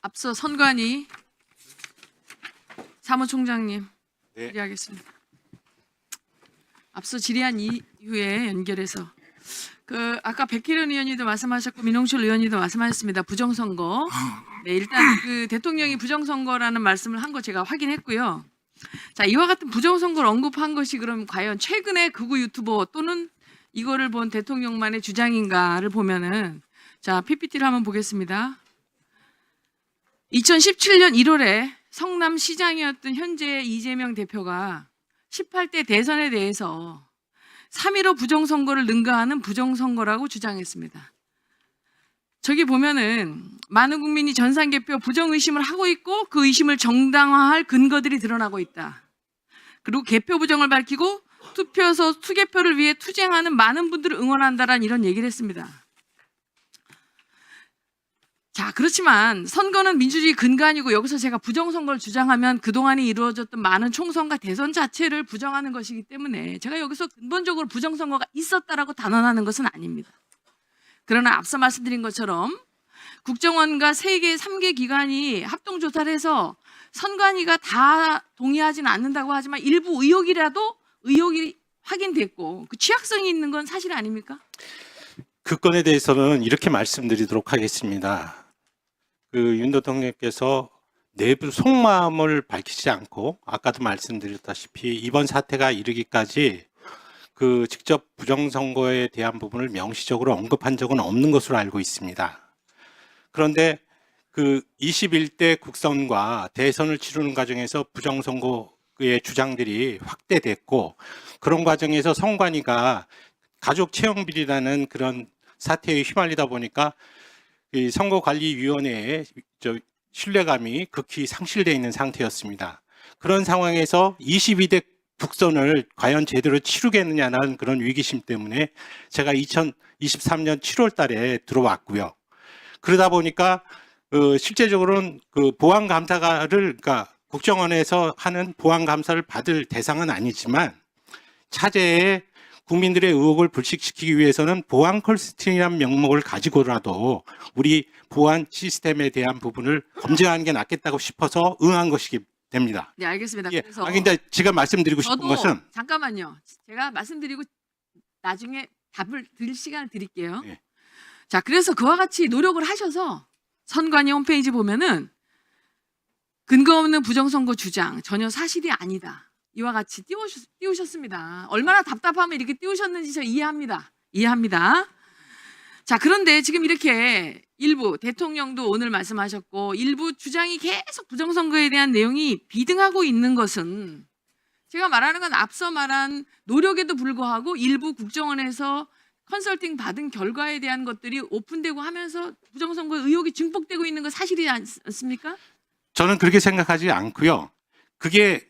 앞서 선관위 사무총장님 네. 질의하겠습니다. 앞서 질의한 이후에 연결해서 아까 백혜련 의원님도 말씀하셨고 민홍실 의원님도 말씀하셨습니다. 부정선거. 네, 일단 대통령이 부정선거라는 말씀을 한 거 제가 확인했고요. 자, 이와 같은 부정선거를 언급한 것이 그럼 과연 최근에 극우 유튜버 또는 이거를 본 대통령만의 주장인가를 보면은 자, PPT를 한번 보겠습니다. 2017년 1월에 성남시장이었던 현재 이재명 대표가 18대 대선에 대해서 3.15 부정선거를 능가하는 부정선거라고 주장했습니다. 저기 보면은 많은 국민이 전산개표 부정의심을 하고 있고 그 의심을 정당화할 근거들이 드러나고 있다. 그리고 개표 부정을 밝히고 투표소 투개표를 위해 투쟁하는 많은 분들을 응원한다라는 이런 얘기를 했습니다. 자, 그렇지만 선거는 민주주의 근간이고 여기서 제가 부정선거를 주장하면 그동안에 이루어졌던 많은 총선과 대선 자체를 부정하는 것이기 때문에 제가 여기서 근본적으로 부정선거가 있었다라고 단언하는 것은 아닙니다. 그러나 앞서 말씀드린 것처럼 국정원과 3개 기관이 합동조사를 해서 선관위가 다 동의하지는 않는다고 하지만 일부 의혹이 확인됐고 그 취약성이 있는 건 사실 아닙니까? 그 건에 대해서는 이렇게 말씀드리도록 하겠습니다. 윤 대통령께서 내부 속마음을 밝히지 않고 아까도 말씀드렸다시피 이번 사태가 이르기까지 직접 부정선거에 대한 부분을 명시적으로 언급한 적은 없는 것으로 알고 있습니다. 그런데 21대 국선과 대선을 치르는 과정에서 부정선거의 주장들이 확대됐고 그런 과정에서 선관위가 가족채용비리라는 그런 사태에 휘말리다 보니까 이 선거관리위원회의 신뢰감이 극히 상실되어 있는 상태였습니다. 그런 상황에서 22대 국선을 과연 제대로 치르겠느냐는 그런 위기심 때문에 제가 2023년 7월 달에 들어왔고요. 그러다 보니까 실제적으로는 보안감사를 그러니까 국정원에서 하는 보안감사를 받을 대상은 아니지만 차제에 국민들의 의혹을 불식시키기 위해서는 보안 컬스팅이라는 명목을 가지고라도 우리 보안 시스템에 대한 부분을 검증하는 게 낫겠다고 싶어서 응한 것이기 됩니다. 네, 알겠습니다. 예. 그래서 근데 제가 말씀드리고 싶은 것은 잠깐만요. 제가 말씀드리고 나중에 답을 드릴 시간을 드릴게요. 예. 자, 그래서 그와 같이 노력을 하셔서 선관위 홈페이지 보면은 근거 없는 부정선거 주장 전혀 사실이 아니다. 이와 같이 띄우셨습니다. 얼마나 답답하면 이렇게 띄우셨는지 저 이해합니다. 자, 그런데 지금 이렇게 일부 대통령도 오늘 말씀하셨고 일부 주장이 계속 부정선거에 대한 내용이 비등하고 있는 것은 제가 말하는 건 앞서 말한 노력에도 불구하고 일부 국정원에서 컨설팅 받은 결과에 대한 것들이 오픈되고 하면서 부정선거 의혹이 증폭되고 있는 건 사실이지 않습니까? 저는 그렇게 생각하지 않고요. 그게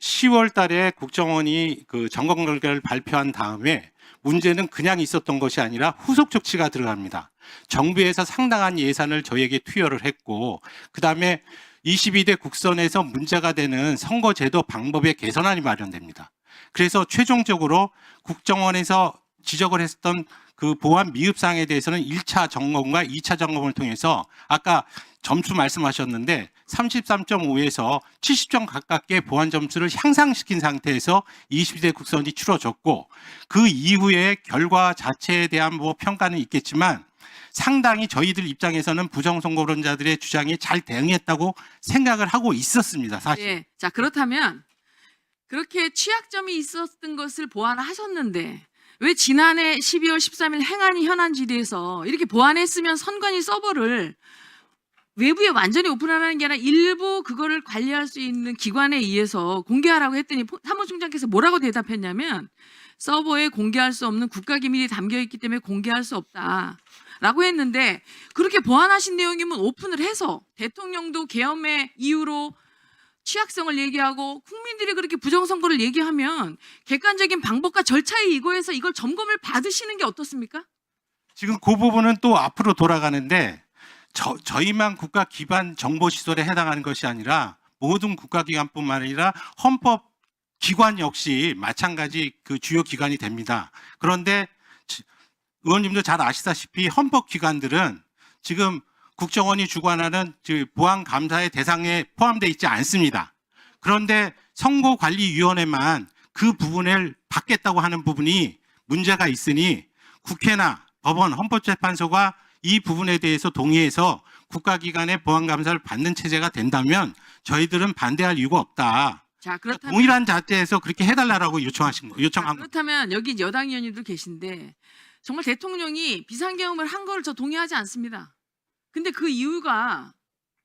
10월 달에 국정원이 점검 결과를 발표한 다음에 문제는 그냥 있었던 것이 아니라 후속 조치가 들어갑니다. 정부에서 상당한 예산을 저희에게 투여를 했고 그다음에 22대 국선에서 문제가 되는 선거제도 방법의 개선안이 마련됩니다. 그래서 최종적으로 국정원에서 지적을 했던 보안 미흡사항에 대해서는 1차 점검과 2차 점검을 통해서 아까 점수 말씀하셨는데 33.5에서 70점 가깝게 보안 점수를 향상시킨 상태에서 22대 국선이 치러졌고 그 이후에 결과 자체에 대한 평가는 있겠지만 상당히 저희들 입장에서는 부정선거론자들의 주장이 잘 대응했다고 생각을 하고 있었습니다. 사실. 네. 자, 그렇다면 그렇게 취약점이 있었던 것을 보완하셨는데 왜 지난해 12월 13일 행안위 현안 질의에서 이렇게 보완했으면 선관위 서버를 외부에 완전히 오픈하라는 게 아니라 일부 그거를 관리할 수 있는 기관에 의해서 공개하라고 했더니 사무총장께서 뭐라고 대답했냐면 서버에 공개할 수 없는 국가기밀이 담겨있기 때문에 공개할 수 없다라고 했는데 그렇게 보완하신 내용이면 오픈을 해서 대통령도 계엄의 이유로 취약성을 얘기하고 국민들이 그렇게 부정선거를 얘기하면 객관적인 방법과 절차에 이거해서 이걸 점검을 받으시는 게 어떻습니까? 지금 그 부분은 또 앞으로 돌아가는데 저희만 국가 기반 정보 시설에 해당하는 것이 아니라 모든 국가기관뿐만 아니라 헌법기관 역시 마찬가지 주요 기관이 됩니다. 그런데 의원님도 잘 아시다시피 헌법기관들은 지금 국정원이 주관하는 보안 감사의 대상에 포함되어 있지 않습니다. 그런데 선거관리위원회만 그 부분을 받겠다고 하는 부분이 문제가 있으니 국회나 법원, 헌법재판소가 이 부분에 대해서 동의해서 국가기관의 보안감사를 받는 체제가 된다면 저희들은 반대할 이유가 없다. 자, 그렇다면 동일한 자체에서 그렇게 해달라고 요청한 거. 그렇다면 여기 여당 의원님들 계신데 정말 대통령이 비상계엄을 한 거를 저 동의하지 않습니다. 근데 그 이유가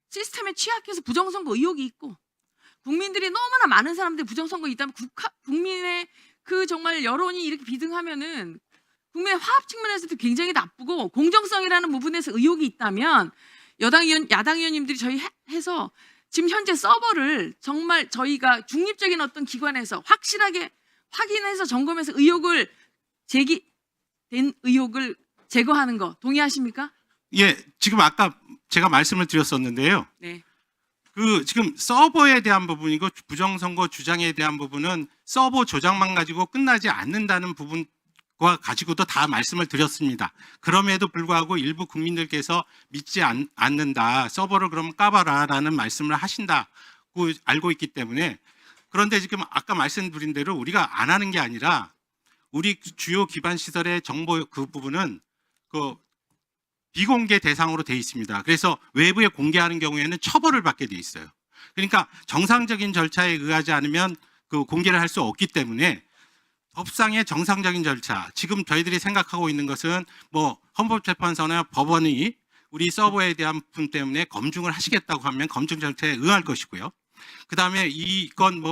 시스템에 취약해서 부정선거 의혹이 있고 국민들이 너무나 많은 사람들이 부정선거 있다면 국민의 그 정말 여론이 이렇게 비등하면은 국민의 화합 측면에서도 굉장히 나쁘고 공정성이라는 부분에서 의혹이 있다면 야당 의원님들이 저희 해서 지금 현재 서버를 정말 저희가 중립적인 어떤 기관에서 확실하게 확인해서 점검해서 제기된 의혹을 제거하는 거 동의하십니까? 예, 지금 아까 제가 말씀을 드렸었는데요. 네. 지금 서버에 대한 부분이고 부정선거 주장에 대한 부분은 서버 조작만 가지고 끝나지 않는다는 부분과 가지고도 다 말씀을 드렸습니다. 그럼에도 불구하고 일부 국민들께서 믿지 않는다. 서버를 그럼 까봐라라는 말씀을 하신다고 알고 있기 때문에 그런데 지금 아까 말씀드린 대로 우리가 안 하는 게 아니라 우리 주요 기반 시설의 정보 그 부분은 비공개 대상으로 돼 있습니다. 그래서 외부에 공개하는 경우에는 처벌을 받게 돼 있어요. 그러니까 정상적인 절차에 의하지 않으면 공개를 할 수 없기 때문에 법상의 정상적인 절차, 지금 저희들이 생각하고 있는 것은 헌법재판소나 법원이 우리 서버에 대한 부분 때문에 검증을 하시겠다고 하면 검증 절차에 응할 것이고요. 그 다음에 이건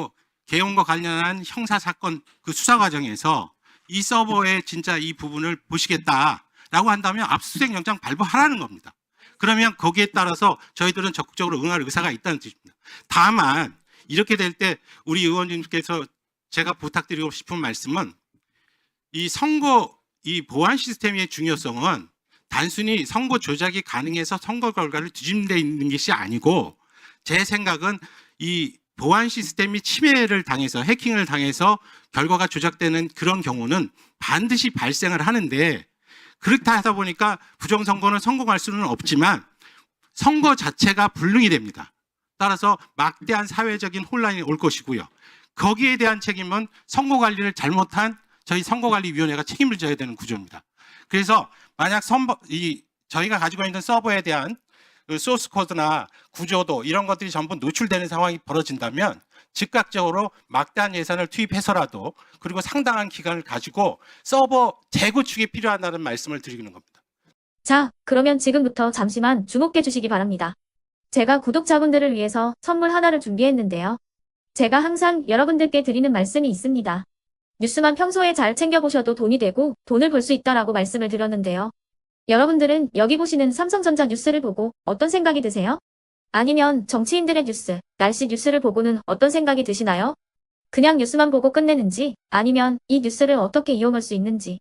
개헌과 관련한 형사 사건 수사 과정에서 이 서버에 진짜 이 부분을 보시겠다라고 한다면 압수수색 영장 발부하라는 겁니다. 그러면 거기에 따라서 저희들은 적극적으로 응할 의사가 있다는 뜻입니다. 다만 이렇게 될 때 우리 의원님께서 제가 부탁드리고 싶은 말씀은 이 보안 시스템의 중요성은 단순히 선거 조작이 가능해서 선거 결과를 뒤집는 데 있는 것이 아니고 제 생각은 이 보안 시스템이 침해를 당해서 해킹을 당해서 결과가 조작되는 그런 경우는 반드시 발생을 하는데 그렇다 하다 보니까 부정선거는 성공할 수는 없지만 선거 자체가 불능이 됩니다. 따라서 막대한 사회적인 혼란이 올 것이고요. 거기에 대한 책임은 선거관리를 잘못한 저희 선거관리위원회가 책임을 져야 되는 구조입니다. 그래서 만약 저희가 가지고 있는 서버에 대한 소스 코드나 구조도 이런 것들이 전부 노출되는 상황이 벌어진다면 즉각적으로 막대한 예산을 투입해서라도 그리고 상당한 기간을 가지고 서버 재구축이 필요하다는 말씀을 드리는 겁니다. 자, 그러면 지금부터 잠시만 주목해 주시기 바랍니다. 제가 구독자분들을 위해서 선물 하나를 준비했는데요. 제가 항상 여러분들께 드리는 말씀이 있습니다. 뉴스만 평소에 잘 챙겨보셔도 돈이 되고 돈을 벌 수 있다라고 말씀을 드렸는데요. 여러분들은 여기 보시는 삼성전자 뉴스를 보고 어떤 생각이 드세요? 아니면 정치인들의 뉴스, 날씨 뉴스를 보고는 어떤 생각이 드시나요? 그냥 뉴스만 보고 끝내는지 아니면 이 뉴스를 어떻게 이용할 수 있는지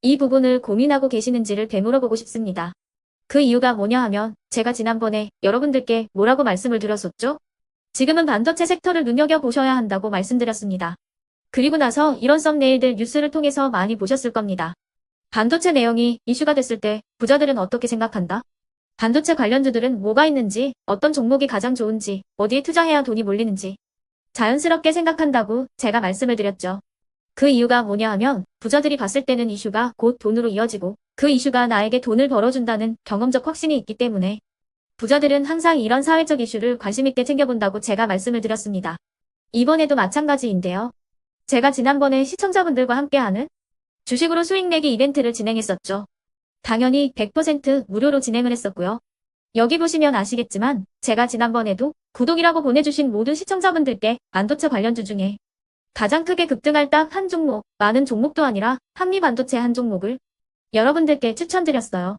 이 부분을 고민하고 계시는지를 되물어보고 싶습니다. 그 이유가 뭐냐 하면 제가 지난번에 여러분들께 뭐라고 말씀을 드렸었죠? 지금은 반도체 섹터를 눈여겨보셔야 한다고 말씀드렸습니다. 그리고 나서 이런 썸네일들 뉴스를 통해서 많이 보셨을 겁니다. 반도체 내용이 이슈가 됐을 때 부자들은 어떻게 생각한다? 반도체 관련주들은 뭐가 있는지, 어떤 종목이 가장 좋은지, 어디에 투자해야 돈이 몰리는지 자연스럽게 생각한다고 제가 말씀을 드렸죠. 그 이유가 뭐냐 하면 부자들이 봤을 때는 이슈가 곧 돈으로 이어지고 그 이슈가 나에게 돈을 벌어준다는 경험적 확신이 있기 때문에 부자들은 항상 이런 사회적 이슈를 관심 있게 챙겨본다고 제가 말씀을 드렸습니다. 이번에도 마찬가지인데요. 제가 지난번에 시청자분들과 함께하는 주식으로 수익 내기 이벤트를 진행했었죠. 당연히 100% 무료로 진행을 했었고요. 여기 보시면 아시겠지만 제가 지난번에도 구독이라고 보내주신 모든 시청자분들께 반도체 관련주 중에 가장 크게 급등할 딱 한 종목, 많은 종목도 아니라 한미반도체 한 종목을 여러분들께 추천드렸어요.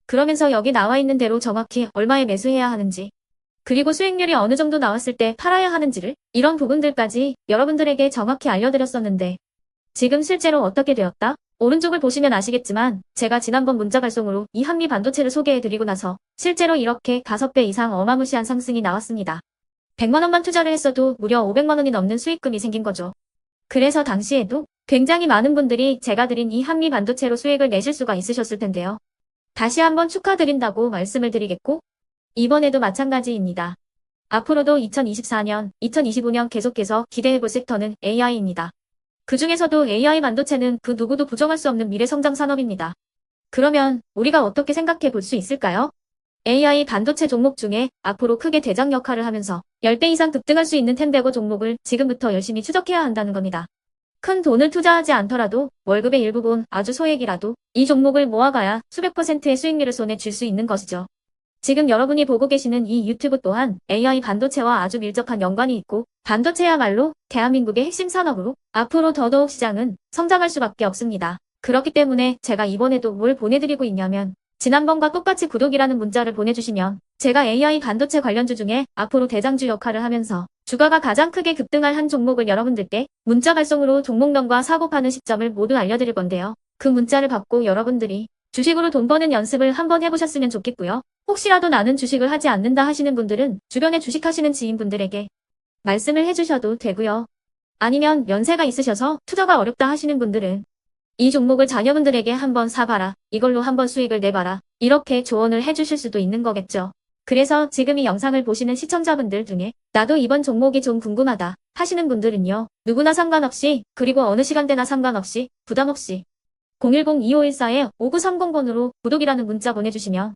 그러면서 여기 나와 있는 대로 정확히 얼마에 매수해야 하는지 그리고 수익률이 어느 정도 나왔을 때 팔아야 하는지를 이런 부분들까지 여러분들에게 정확히 알려드렸었는데 지금 실제로 어떻게 되었다? 오른쪽을 보시면 아시겠지만 제가 지난번 문자 발송으로 이 한미 반도체를 소개해드리고 나서 실제로 이렇게 5배 이상 어마무시한 상승이 나왔습니다. 100만 원만 투자를 했어도 무려 500만 원이 넘는 수익금이 생긴 거죠. 그래서 당시에도 굉장히 많은 분들이 제가 드린 이 한미 반도체로 수익을 내실 수가 있으셨을 텐데요. 다시 한번 축하드린다고 말씀을 드리겠고 이번에도 마찬가지입니다. 앞으로도 2024년, 2025년 계속해서 기대해볼 섹터는 AI입니다. 그 중에서도 AI 반도체는 그 누구도 부정할 수 없는 미래 성장 산업입니다. 그러면 우리가 어떻게 생각해 볼 수 있을까요? AI 반도체 종목 중에 앞으로 크게 대장 역할을 하면서 10배 이상 급등할 수 있는 텐베고 종목을 지금부터 열심히 추적해야 한다는 겁니다. 큰 돈을 투자하지 않더라도 월급의 일부분 아주 소액이라도 이 종목을 모아가야 수백 %의 수익률을 손에 쥘 수 있는 것이죠. 지금 여러분이 보고 계시는 이 유튜브 또한 AI 반도체와 아주 밀접한 연관이 있고 반도체야말로 대한민국의 핵심 산업으로 앞으로 더더욱 시장은 성장할 수밖에 없습니다. 그렇기 때문에 제가 이번에도 뭘 보내드리고 있냐면 지난번과 똑같이 구독이라는 문자를 보내주시면 제가 AI 반도체 관련주 중에 앞으로 대장주 역할을 하면서 주가가 가장 크게 급등할 한 종목을 여러분들께 문자 발송으로 종목명과 사고 파는 시점을 모두 알려드릴 건데요. 그 문자를 받고 여러분들이 주식으로 돈 버는 연습을 한번 해보셨으면 좋겠고요. 혹시라도 나는 주식을 하지 않는다 하시는 분들은 주변에 주식하시는 지인분들에게 말씀을 해주셔도 되고요. 아니면 연세가 있으셔서 투자가 어렵다 하시는 분들은 이 종목을 자녀분들에게 한번 사봐라. 이걸로 한번 수익을 내봐라. 이렇게 조언을 해주실 수도 있는 거겠죠. 그래서 지금 이 영상을 보시는 시청자분들 중에 나도 이번 종목이 좀 궁금하다 하시는 분들은요. 누구나 상관없이 그리고 어느 시간대나 상관없이 부담없이 010-2514-5930번으로 구독이라는 문자 보내주시면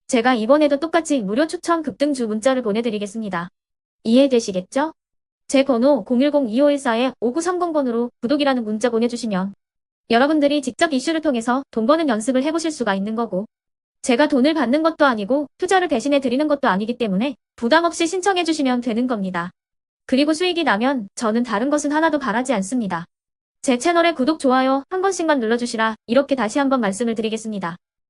제가 이번에도 똑같이 무료 추천 급등주 문자를 보내드리겠습니다. 이해되시겠죠? 제 번호 010-2514-5930번으로 구독이라는 문자 보내주시면 여러분들이 직접 이슈를 통해서 돈 버는 연습을 해보실 수가 있는 거고 제가 돈을 받는 것도 아니고 투자를 대신해 드리는 것도 아니기 때문에 부담 없이 신청해 주시면 되는 겁니다. 그리고 수익이 나면 저는 다른 것은 하나도 바라지 않습니다. 제 채널에 구독, 좋아요 한 번씩만 눌러주시라 이렇게 다시 한번 말씀을 드리겠습니다.